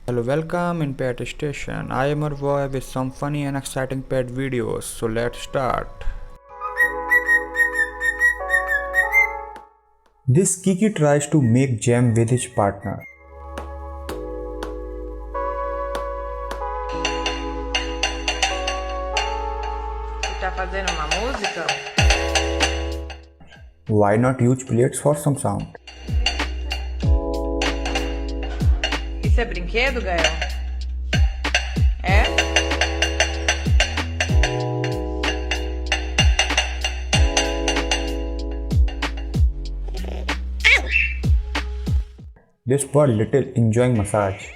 Hello, welcome in Pet Station. I am your boy with some funny and exciting pet videos. So let's start. This Kiki tries to make jam with his partner. Tá fazendo uma música? Why not use plates for some sound? Isso é brinquedo, Gael? É? This bird little enjoying massage.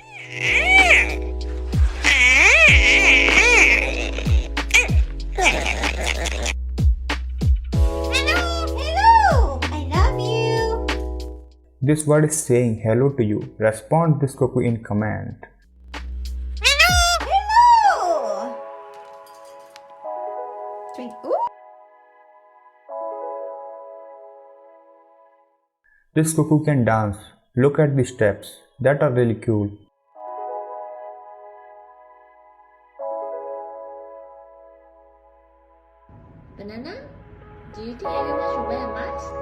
Hello! I love you! This bird is saying hello to you. Respond this cuckoo in comment. Hello! Drink. Ooh. This cuckoo can dance. Look at the steps. That are really cool. Banana, do you think everyone should wear a mask?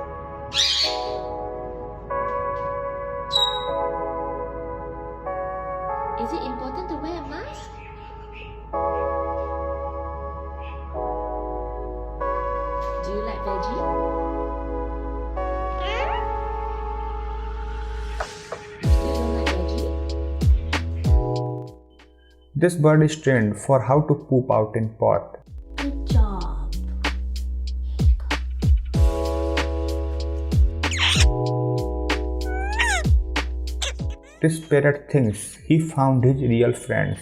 Is it important to wear a mask? Do you like veggie? You still don't like veggie? This bird is trained for how to poop out in pot. Good job. This parrot thinks he found his real friends.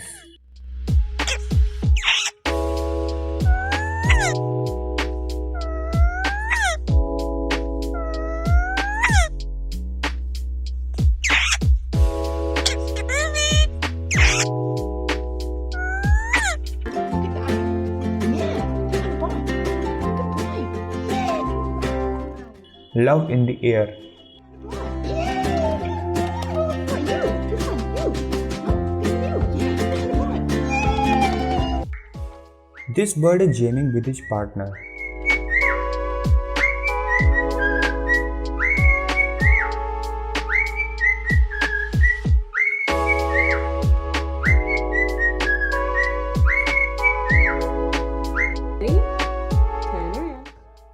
Love in the air. This bird is jamming with his partner.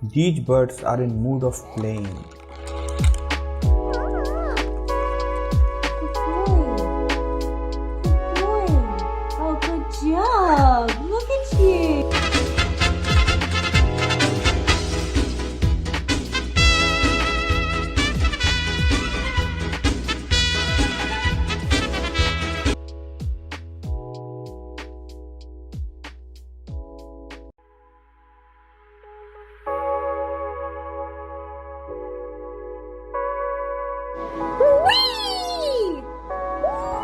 These birds are in mood of playing. Oh, good job! Look at you! Whee!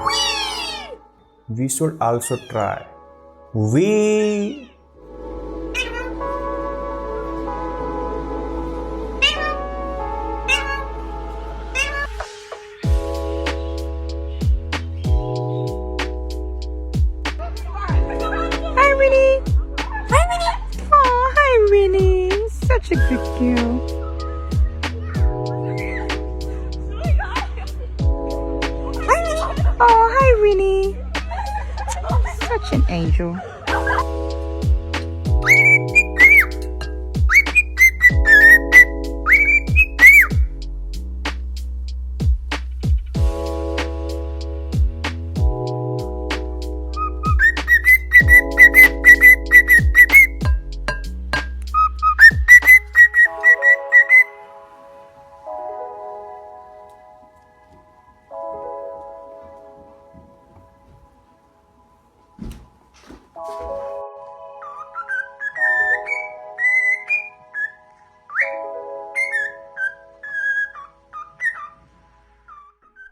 Whee! We should also try. We Hi, Winnie! Hi, Winnie! Oh, hi, Winnie! Such a good girl. Hi, Winnie! Oh, hi, Winnie! Such an angel.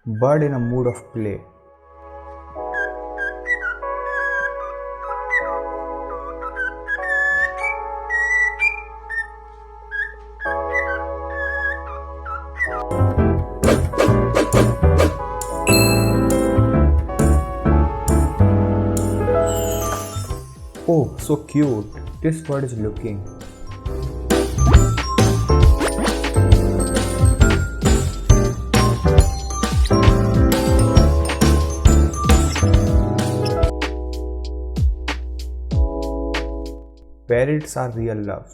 bird in a mood of play. Oh, so cute. This bird is looking. Parrots are real love.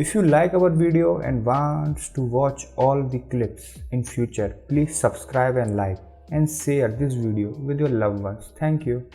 If you like our video and want to watch all the clips in future, please subscribe and like and share this video with your loved ones. Thank you.